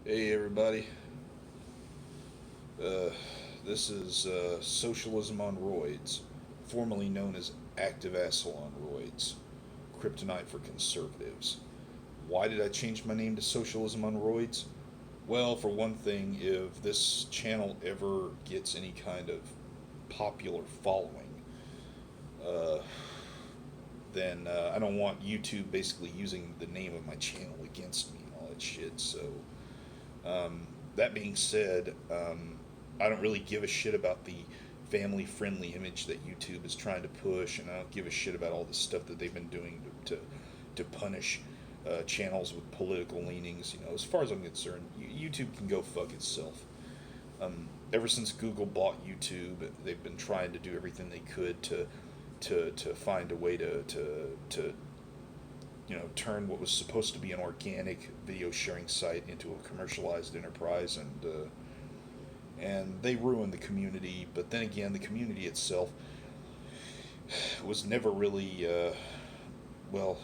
Hey everybody, uh, this is Socialism on Roids, formerly known as Active Asshole on Roids, Kryptonite for Conservatives. Why did I change my name to Socialism on Roids? Well, for one thing, if this channel ever gets any kind of popular following, uh, then I don't want YouTube basically using the name of my channel against me and all that shit, so that being said, I don't really give a shit about the family friendly image that YouTube is trying to push, and I don't give a shit about all the stuff that they've been doing to punish channels with political leanings. You know, as far as I'm concerned, YouTube can go fuck itself. Ever since Google bought YouTube, they've been trying to do everything they could to find a way to turn what was supposed to be an organic video sharing site into a commercialized enterprise, and they ruined the community. But then again, the community itself was never really well.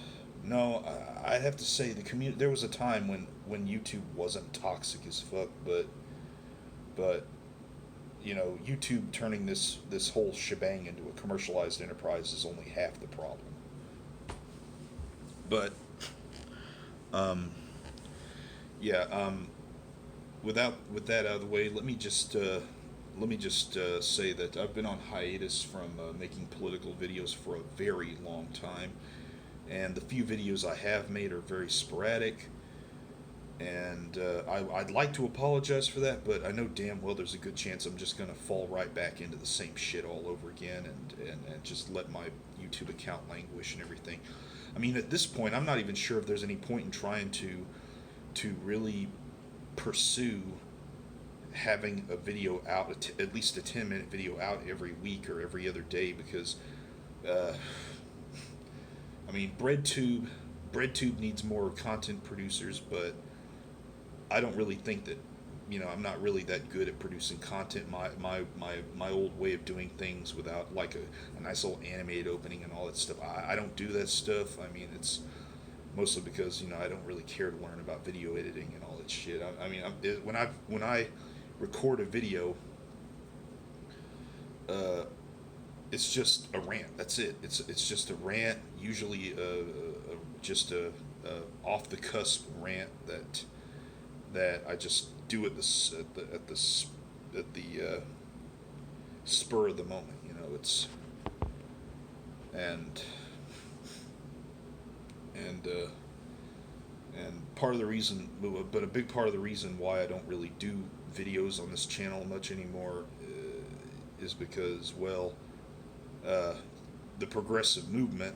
No, I'd have to say the community. There was a time when YouTube wasn't toxic as fuck, but YouTube turning this whole shebang into a commercialized enterprise is only half the problem. But um, yeah, with that out of the way, let me just say that I've been on hiatus from making political videos for a very long time, and the few videos I have made are very sporadic. And I'd like to apologize for that, but I know damn well there's a good chance I'm just gonna fall right back into the same shit all over again, and just let my YouTube account languish and everything. I mean, at this point, I'm not even sure if there's any point in trying to really pursue having a video out, at least a 10-minute video out every week or every other day, because uh, I mean, BreadTube needs more content producers, but I don't really think that, I'm not really that good at producing content. My old way of doing things without like a nice little animated opening and all that stuff, I don't do that stuff. I mean, it's mostly because I don't really care to learn about video editing and all that shit. I mean, when I record a video, uh, it's just a rant. That's it. It's just a rant. Usually, just a off the cusp rant that I just do at the spur of the moment. It's and and and part of the reason, but a big part of the reason why I don't really do videos on this channel much anymore is because, well, uh, the progressive movement,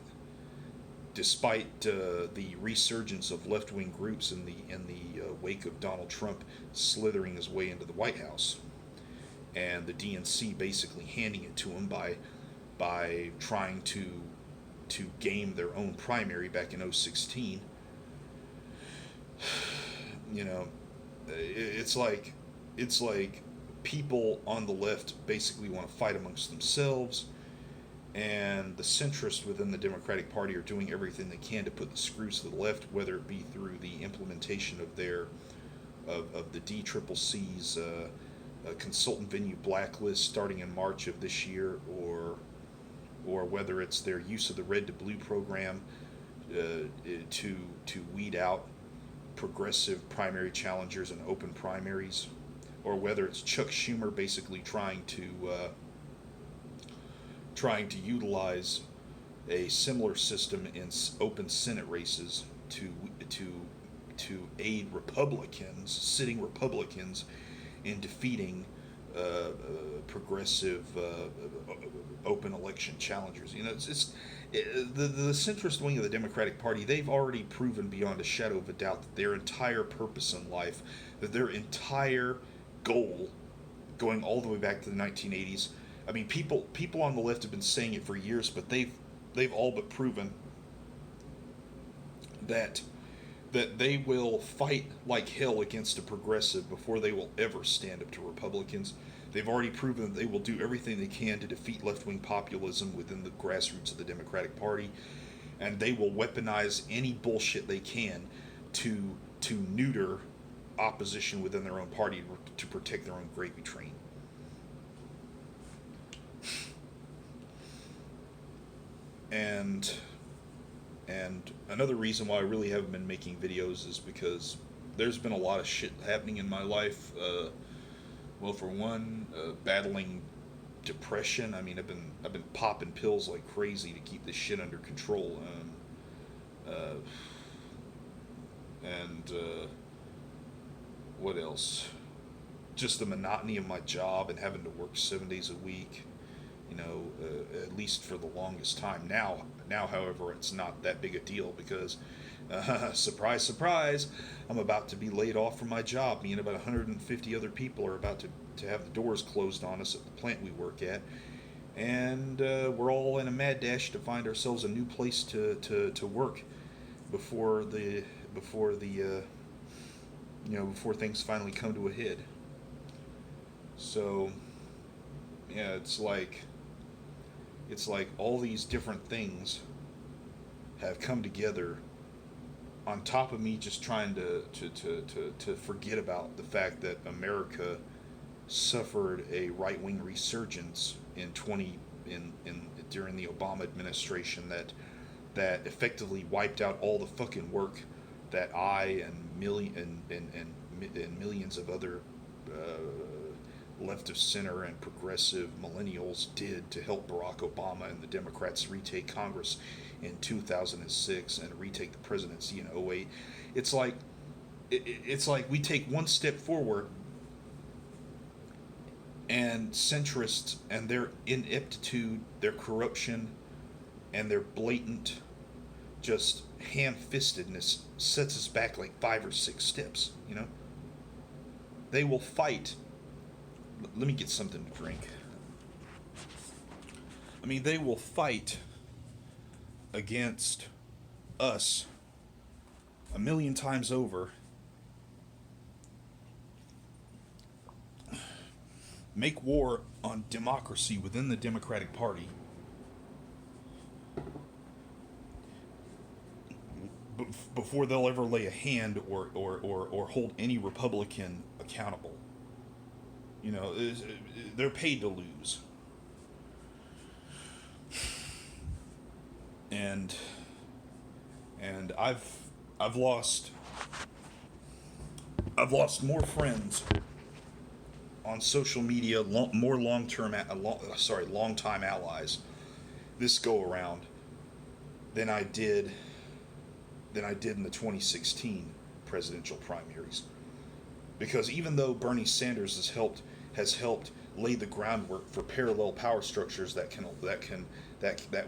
despite the resurgence of left-wing groups in the wake of Donald Trump slithering his way into the White House, and the DNC basically handing it to him by trying to game their own primary back in 2016. You know, it's like people on the left basically want to fight amongst themselves, and the centrists within the Democratic Party are doing everything they can to put the screws to the left, whether it be through the implementation of the DCCC's consultant venue blacklist starting in March of this year, or whether it's their use of the red to blue program to weed out progressive primary challengers and open primaries, or whether it's Chuck Schumer basically trying to utilize a similar system in open Senate races to aid Republicans, sitting Republicans, in defeating progressive open election challengers. The centrist wing of the Democratic Party. They've already proven beyond a shadow of a doubt that their entire purpose in life, that their entire goal, going all the way back to the 1980s. I mean, people on the left have been saying it for years, but they've all but proven that they will fight like hell against a progressive before they will ever stand up to Republicans. They've already proven that they will do everything they can to defeat left-wing populism within the grassroots of the Democratic Party, and they will weaponize any bullshit they can to neuter opposition within their own party to protect their own gravy train. And another reason why I really haven't been making videos is because there's been a lot of shit happening in my life. Well, for one, battling depression. I mean, I've been popping pills like crazy to keep this shit under control. Uh, and what else? Just the monotony of my job and having to work 7 days a week. At least for the longest time. Now, however, it's not that big a deal because, surprise, surprise, I'm about to be laid off from my job. Me and about 150 other people are about to have the doors closed on us at the plant we work at. And we're all in a mad dash to find ourselves a new place to work before things finally come to a head. So, yeah, it's like all these different things have come together on top of me just trying to forget about the fact that America suffered a right-wing resurgence during the Obama administration that effectively wiped out all the fucking work that I and millions of other left of center and progressive millennials did to help Barack Obama and the Democrats retake Congress in 2006 and retake the presidency in '08. It's like we take one step forward and centrists and their ineptitude, their corruption, and their blatant just ham-fistedness sets us back like 5 or 6 steps. They will fight. Let me get something to drink. I mean, they will fight against us a million times over, make war on democracy within the Democratic Party, before they'll ever lay a hand or hold any Republican accountable. They're paid to lose. And I've lost more friends on social media, more long-time allies this go around than I did in the 2016 presidential primaries. Because even though Bernie Sanders has helped lay the groundwork for parallel power structures that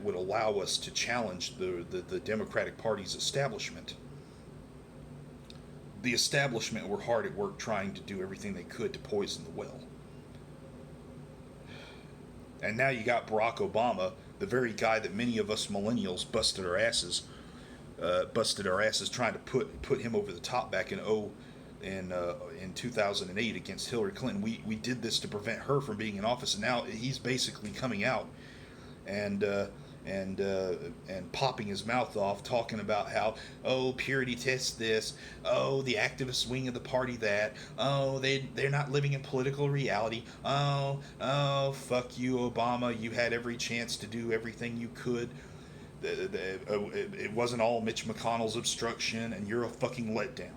would allow us to challenge the Democratic Party's establishment. The establishment were hard at work trying to do everything they could to poison the well. And now you got Barack Obama, the very guy that many of us millennials busted our asses trying to put him over the top back in 2008 against Hillary Clinton. We did this to prevent her from being in office, and now he's basically coming out and popping his mouth off, talking about how, purity tests this, the activist wing of the party that, they're not living in political reality, fuck you, Obama, you had every chance to do everything you could. It wasn't all Mitch McConnell's obstruction, and you're a fucking letdown.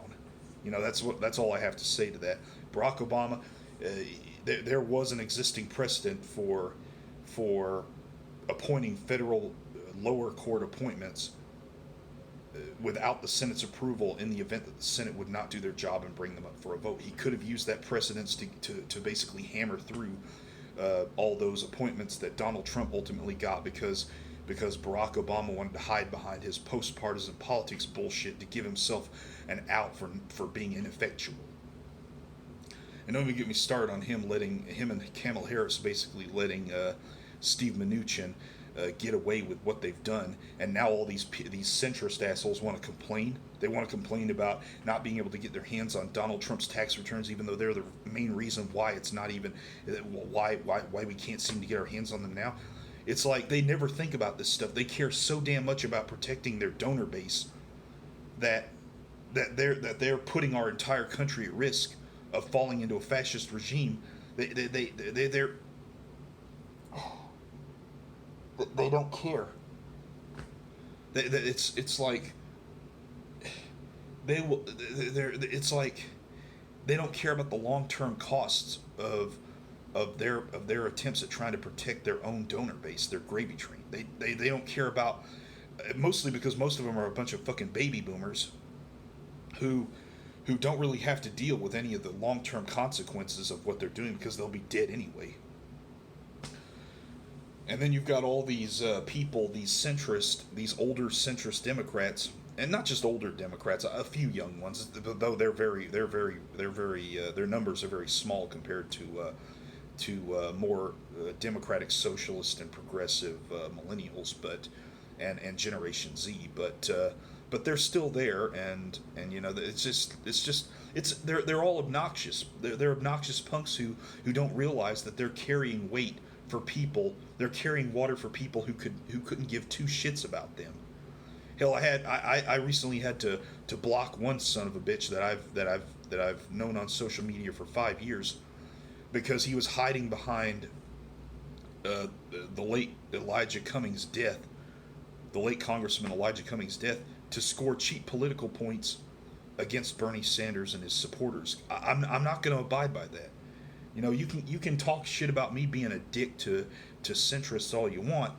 That's all I have to say to that. Barack Obama, there was an existing precedent for appointing federal lower court appointments without the Senate's approval in the event that the Senate would not do their job and bring them up for a vote. He could have used that precedence to basically hammer through all those appointments that Donald Trump ultimately got because Barack Obama wanted to hide behind his post-partisan politics bullshit to give himself an out for being ineffectual. And don't even get me started on him and Kamala Harris basically letting Steve Mnuchin get away with what they've done, and now all these centrist assholes want to complain. They want to complain about not being able to get their hands on Donald Trump's tax returns, even though they're the main reason why it's not even why we can't seem to get our hands on them now. It's like they never think about this stuff. They care so damn much about protecting their donor base that that they're putting our entire country at risk of falling into a fascist regime. They don't care. It's like they will. It's like they don't care about the long term costs of their attempts at trying to protect their own donor base, their gravy train. They don't care about, mostly because most of them are a bunch of fucking baby boomers who don't really have to deal with any of the long term consequences of what they're doing because they'll be dead anyway. And then you've got all these people, these centrist, these older centrist Democrats, and not just older Democrats, a few young ones, though their numbers are very small compared to more democratic, socialist, and progressive millennials, and Generation Z, but they're still there, and they're all obnoxious. They're obnoxious punks who don't realize that they're carrying weight for people. They're carrying water for people who couldn't give two shits about them. Hell, I recently had to block one son of a bitch that I've known on social media for 5 years because he was hiding behind the late Elijah Cummings' death, the late Congressman Elijah Cummings' death, to score cheap political points against Bernie Sanders and his supporters. I'm not going to abide by that. You can talk shit about me being a dick to centrists all you want,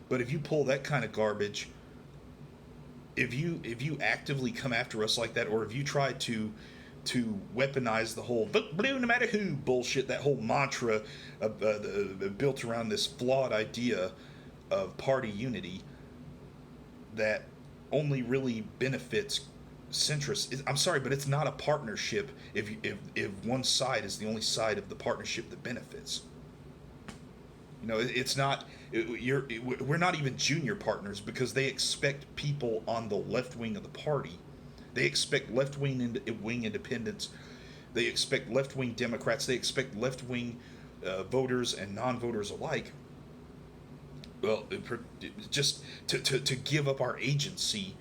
but if you pull that kind of garbage, if you actively come after us like that, or if you try to weaponize the whole "vote blue no matter who" bullshit, that whole mantra built around this flawed idea of party unity that only really benefits centrists. I'm sorry, but it's not a partnership if one side is the only side of the partnership that benefits. It's not. We're not even junior partners because they expect people on the left wing of the party. They expect left wing independents. They expect left wing Democrats. They expect left wing voters and non-voters alike. Well, just to give up our agency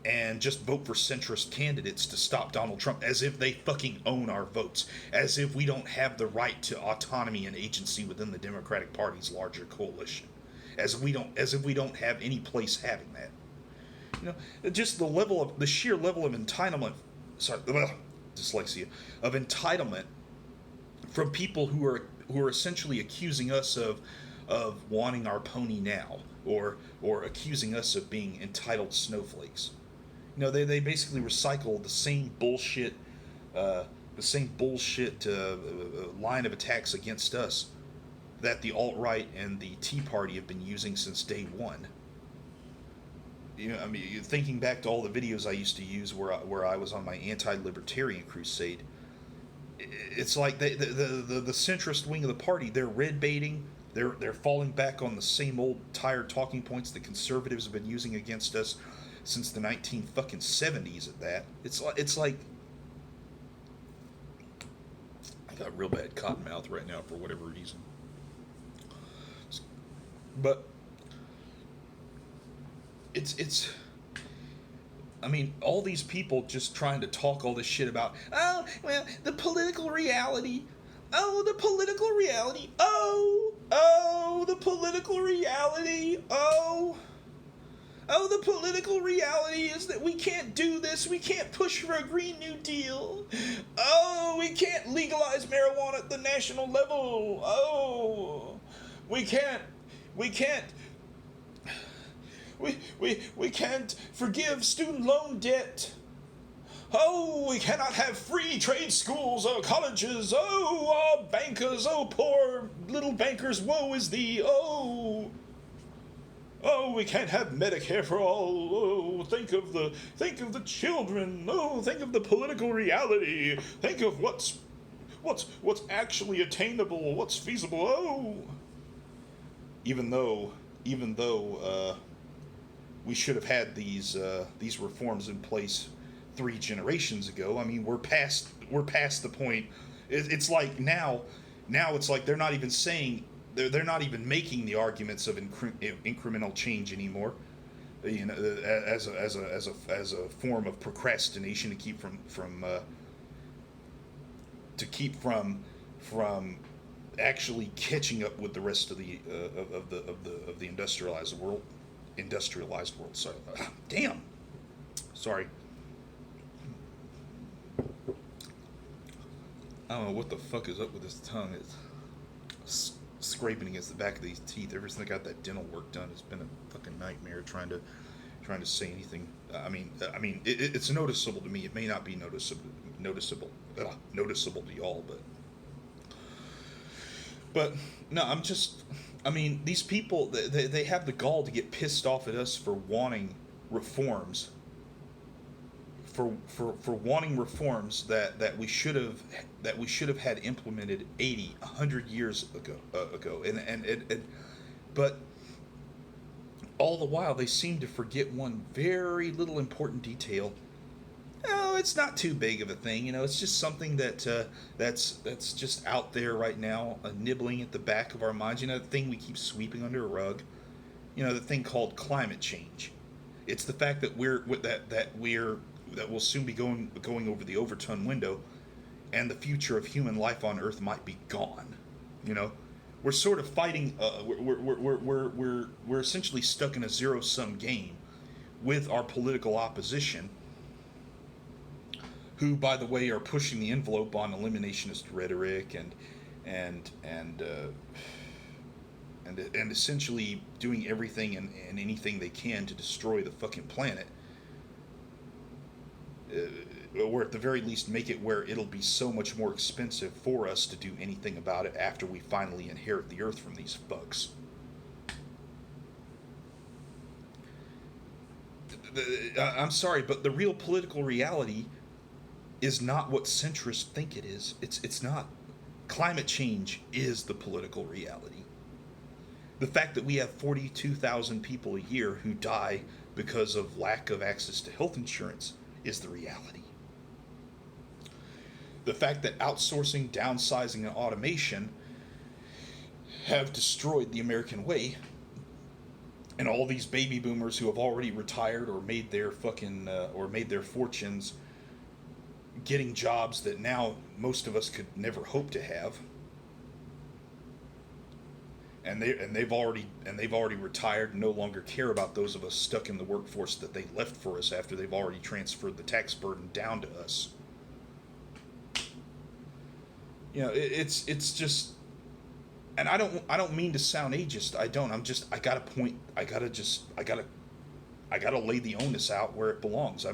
and just vote for centrist candidates to stop Donald Trump, as if they fucking own our votes, as if we don't have the right to autonomy and agency within the Democratic Party's larger coalition, as if we don't have any place having that. Just the sheer level of entitlement, dyslexia, of entitlement from people who are essentially accusing us of wanting our pony now, or accusing us of being entitled snowflakes. They basically recycle the same bullshit, line of attacks against us that the alt-right and the Tea Party have been using since day one. Thinking back to all the videos I used to use where I was on my anti-libertarian crusade, it's like the centrist wing of the party, they're red baiting. They're falling back on the same old tired talking points the conservatives have been using against us since the 1970s. At that, it's like I got real bad cotton mouth right now for whatever reason. But it's all these people just trying to talk all this shit about, oh, well, the political reality. Oh, the political reality. Oh, the political reality. Oh, the political reality is that we can't do this. We can't push for a Green New Deal. Oh, we can't legalize marijuana at the national level. Oh, we can't forgive student loan debt. Oh, we cannot have free trade schools or colleges. Oh, bankers. Oh, poor little bankers. Woe is thee. Oh, we can't have Medicare for all. Oh, think of the children. Oh, think of the political reality. Think of what's actually attainable. What's feasible. Oh, even though we should have had these reforms in place 3 generations ago. We're past the point. It's like now it's like they're not even making the arguments of incremental change anymore. as a form of procrastination to keep from actually catching up with the rest of the industrialized world. Sorry, damn. Sorry. I don't know what the fuck is up with this tongue. It's scraping against the back of these teeth. Ever since I got that dental work done, it's been a fucking nightmare trying to say anything. It's noticeable to me. It may not be noticeable to y'all, but no, these people, they have the gall to get pissed off at us for wanting reforms, for wanting reforms that we should have had implemented 80, 100 years ago, and but all the while they seem to forget one very little important detail. Oh, it's not too big of a thing, It's just something that's just out there right now, nibbling at the back of our minds. The thing we keep sweeping under a rug. The thing called climate change. It's the fact that that we'll soon be going over the Overton window, and the future of human life on Earth might be gone. We're sort of fighting. We're essentially stuck in a zero-sum game with our political opposition, who, by the way, are pushing the envelope on eliminationist rhetoric and essentially doing everything and anything they can to destroy the fucking planet. Or at the very least make it where it'll be so much more expensive for us to do anything about it after we finally inherit the Earth from these fucks. I'm sorry, but the real political reality is not what centrists think it is. It's not. Climate change is the political reality. The fact that we have 42,000 people a year who die because of lack of access to health insurance is the reality. The fact that outsourcing, downsizing, and automation have destroyed the American way, and all these baby boomers who have already retired or made their fortunes getting jobs that now most of us could never hope to have, and they've already retired and no longer care about those of us stuck in the workforce that they left for us after they've already transferred the tax burden down to us. It's just, and I don't mean to sound ageist. I don't. I gotta lay the onus out where it belongs.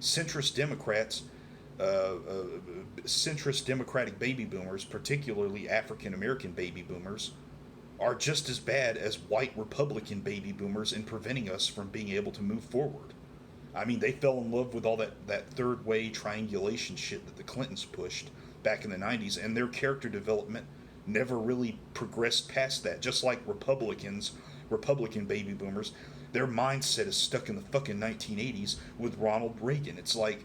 Centrist Democrats, centrist Democratic baby boomers, particularly African American baby boomers, are just as bad as white Republican baby boomers in preventing us from being able to move forward. They fell in love with all that third way triangulation shit that the Clintons pushed back in the 90s, and their character development never really progressed past that. Just like Republican baby boomers, their mindset is stuck in the fucking 1980s with Ronald Reagan. It's like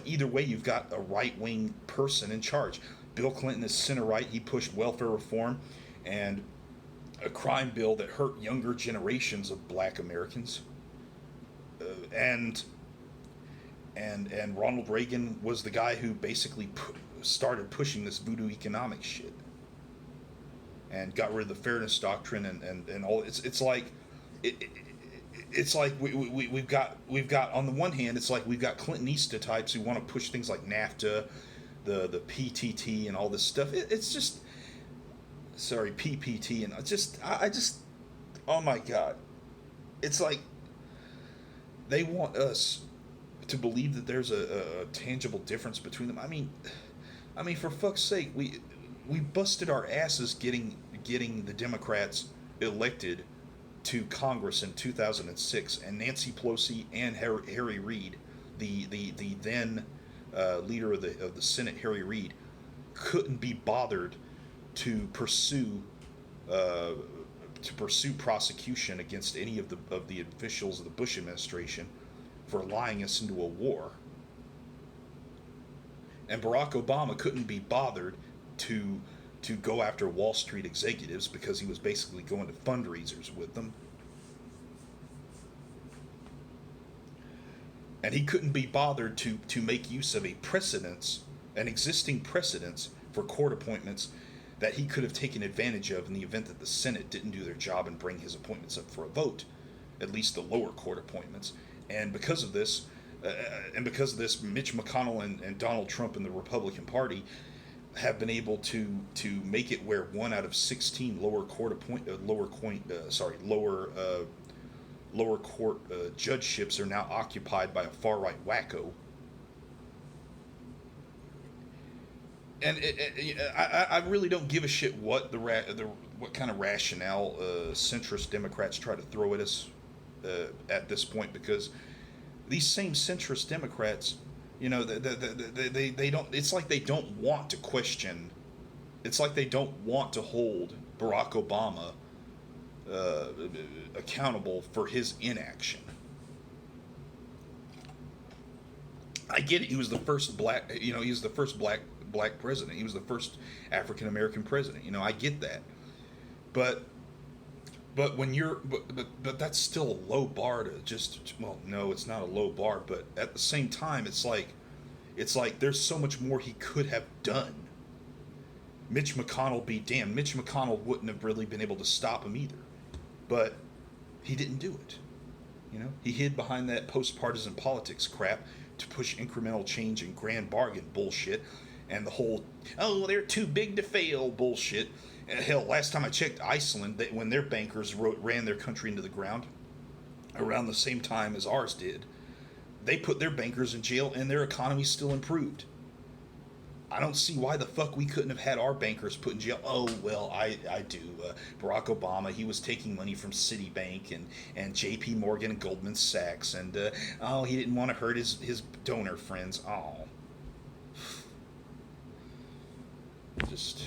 either way you've got a right-wing person in charge. Bill Clinton is center-right. He pushed welfare reform and a crime bill that hurt younger generations of black Americans. And Ronald Reagan was the guy who basically started pushing this voodoo economic shit and got rid of the fairness doctrine and all. It's like we've got on the one hand, it's like we've got Clintonista types who want to push things like NAFTA, the PTT and all this stuff. It's just, sorry, PPT, and I just oh my god, it's like they want us to believe that there's a tangible difference between them. For fuck's sake, we busted our asses getting the Democrats elected to Congress in 2006, and Nancy Pelosi and Harry Reid, the then leader of the Senate, Harry Reid, couldn't be bothered to pursue prosecution against any of the officials of the Bush administration for lying us into a war. And Barack Obama couldn't be bothered to go after Wall Street executives because he was basically going to fundraisers with them. and he couldn't be bothered to make use of an existing precedence for court appointments that he could have taken advantage of in the event that the Senate didn't do their job and bring his appointments up for a vote, at least the lower court appointments. And because of this, Mitch McConnell and Donald Trump and the Republican Party have been able to make it where 1 out of 16 lower court judgeships are now occupied by a far right wacko. And I really don't give a shit what what kind of rationale centrist Democrats try to throw at us at this point, because these same centrist Democrats, they don't. It's like they don't want to question. It's like they don't want to hold Barack Obama accountable for his inaction. I get it. He was the first black. He was the first black president. He was the first African American president. I get that, but when but that's still a low bar to just. Well, no, it's not a low bar, but at the same time, it's like there's so much more he could have done. Mitch McConnell be damned. Mitch McConnell wouldn't have really been able to stop him either, but he didn't do it. He hid behind that post-partisan politics crap to push incremental change and grand bargain bullshit, and the whole they're too big to fail bullshit. And hell, last time I checked, Iceland, when their bankers ran their country into the ground around the same time as ours did, they put their bankers in jail and their economy still improved. I don't see why the fuck we couldn't have had our bankers put in jail. Oh, well, I do. Barack Obama, he was taking money from Citibank and J.P. Morgan and Goldman Sachs, and he didn't want to hurt his donor friends. Oh. Just...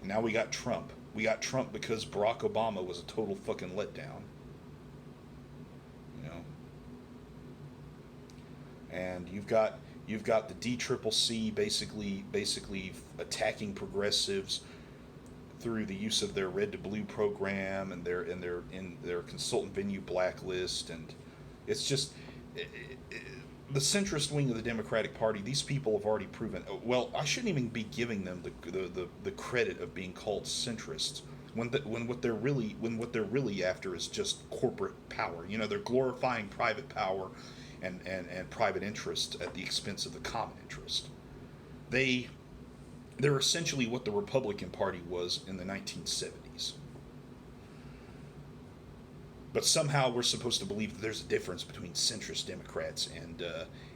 Now we got Trump. We got Trump because Barack Obama was a total fucking letdown. And you've got the DCCC basically attacking progressives through the use of their red to blue program and their consultant venue blacklist, and it's just the centrist wing of the Democratic Party. These people have already proven. Well, I shouldn't even be giving them the credit of being called centrists when what they're really after is just corporate power. They're glorifying private power and private interest at the expense of the common interest. They're essentially what the Republican Party was in the 1970s. But somehow we're supposed to believe that there's a difference between centrist Democrats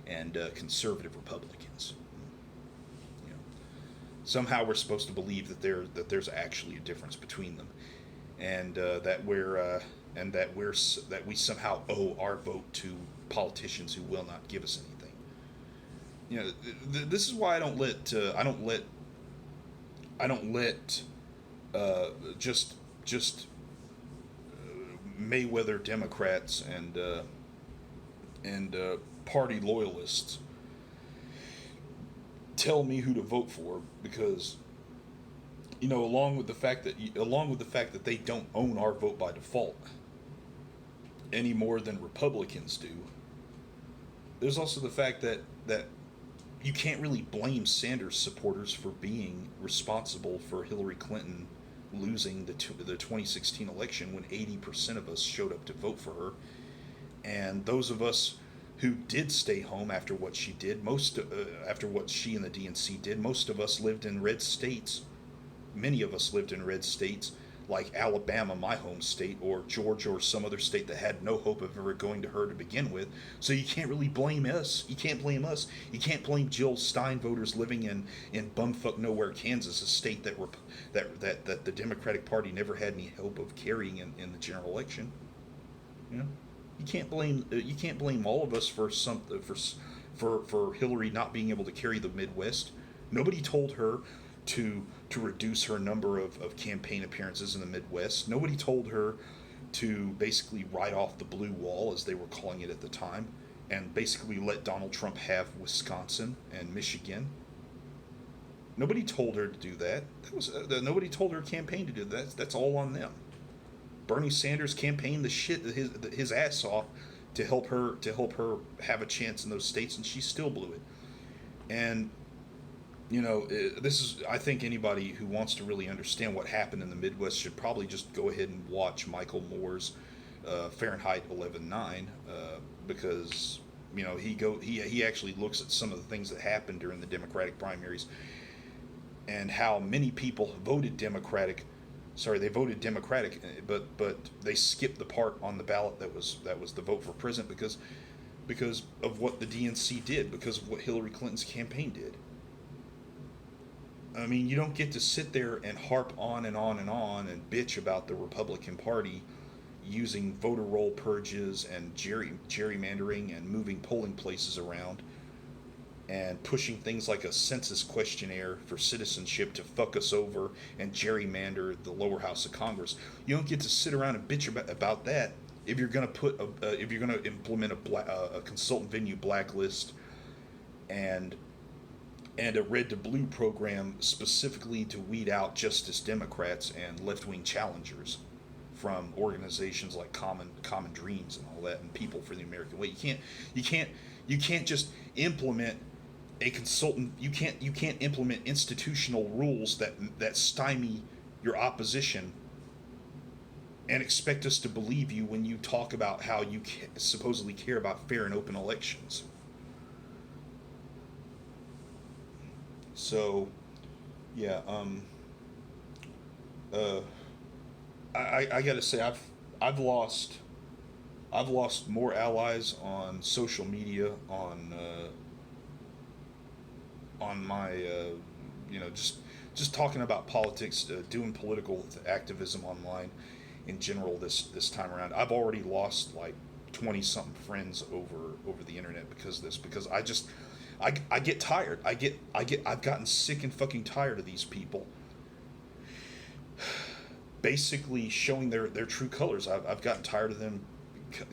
and conservative Republicans. Somehow we're supposed to believe that there's actually a difference between them, and that we somehow owe our vote to politicians who will not give us anything. This is why I don't let just Mayweather Democrats and party loyalists tell me who to vote for, because along with the fact that they don't own our vote by default any more than Republicans do, there's also the fact that you can't really blame Sanders supporters for being responsible for Hillary Clinton losing the 2016 election when 80% of us showed up to vote for her. And those of us who did stay home after what she did, after what she and the DNC did, most of us lived in red states. Many of us lived in red states like Alabama, my home state, or Georgia, or some other state that had no hope of ever going to her to begin with. So you can't really blame us. You can't blame us. You can't blame Jill Stein voters living in bumfuck nowhere, Kansas, a state that the Democratic Party never had any hope of carrying in the general election. You can't blame all of us for Hillary not being able to carry the Midwest. Nobody told her to reduce her number of campaign appearances in the Midwest. Nobody told her to basically write off the blue wall, as they were calling it at the time, and basically let Donald Trump have Wisconsin and Michigan. Nobody told her to do that. Nobody told her campaign to do that. That's all on them. Bernie Sanders campaigned his ass off to help her have a chance in those states, and she still blew it. And this is, I think anybody who wants to really understand what happened in the Midwest should probably just go ahead and watch Michael Moore's Fahrenheit 11/9, because he actually looks at some of the things that happened during the Democratic primaries and how many people voted Democratic. Sorry, they voted Democratic, but they skipped the part on the ballot that was the vote for president because of what the DNC did, because of what Hillary Clinton's campaign did. I mean, you don't get to sit there and harp on and on and on and bitch about the Republican Party using voter roll purges and gerrymandering and moving polling places around and pushing things like a census questionnaire for citizenship to fuck us over and gerrymander the lower house of Congress. You don't get to sit around and bitch about that if you're going to if you're going to implement a consultant venue blacklist and a red to blue program specifically to weed out Justice Democrats and left wing challengers from organizations like Common Dreams and all that, and People for the American Way. You can't just implement a consultant. You can't implement institutional rules that stymie your opposition and expect us to believe you when you talk about how you supposedly care about fair and open elections. So, yeah, I gotta say I've lost more allies on social media, on my just talking about politics, doing political activism online in general this time around. I've already lost like 20 something friends over the internet because of this, because I get tired. I've gotten sick and fucking tired of these people basically showing their true colors. I've gotten tired of them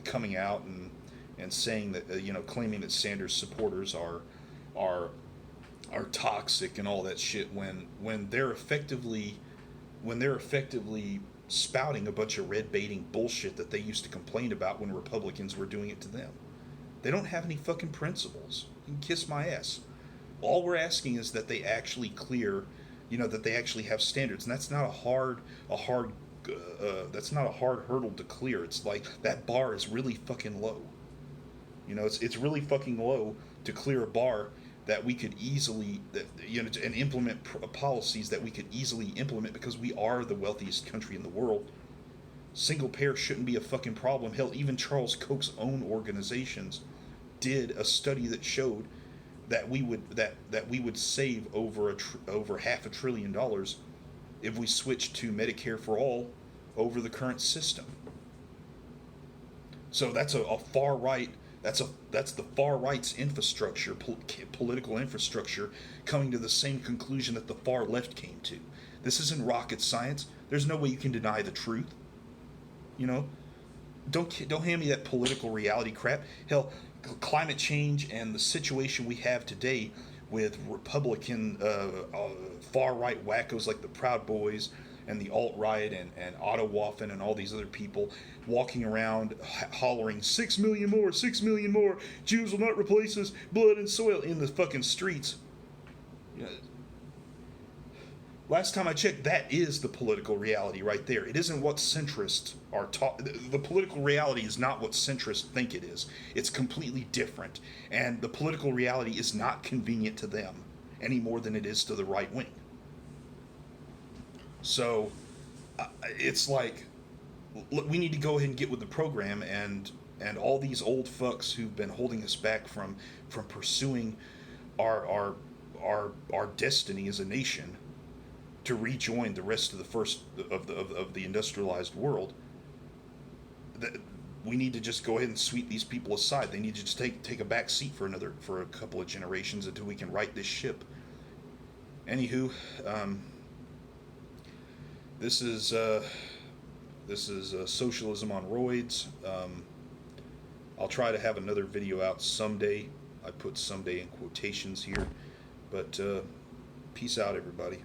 coming out and saying that claiming that Sanders supporters are toxic and all that shit when they're effectively spouting a bunch of red baiting bullshit that they used to complain about when Republicans were doing it to them. They don't have any fucking principles. You can kiss my ass. All we're asking is that they actually clear, that they actually have standards, and that's not a hard hurdle to clear. It's like that bar is really fucking low. It's really fucking low to clear a bar that we could easily and implement policies that we could easily implement because we are the wealthiest country in the world. Single payer shouldn't be a fucking problem. Hell, even Charles Koch's own organizations did a study that showed that we would save over $500 billion if we switched to Medicare for all over the current system. So that's a far right. That's the far right's infrastructure, political infrastructure, coming to the same conclusion that the far left came to. This isn't rocket science. There's no way you can deny the truth. Don't hand me that political reality crap. Hell, climate change and the situation we have today with Republican far right wackos like the Proud Boys and the alt-right and Otto Waffen and all these other people walking around hollering 6 million more, 6 million more, Jews will not replace us, blood and soil in the fucking streets. Last time I checked, that is the political reality right there. It isn't what centrists are taught. The political reality is not what centrists think it is. It's completely different. And the political reality is not convenient to them any more than it is to the right wing. So it's like, we need to go ahead and get with the program, and all these old fucks who've been holding us back from pursuing our destiny as a nation to rejoin the rest of the industrialized world. We need to just go ahead and sweep these people aside. They need to just take a back seat for a couple of generations until we can right this ship. Anywho, this is socialism on roids. I'll try to have another video out someday. I put someday in quotations here, but peace out, everybody.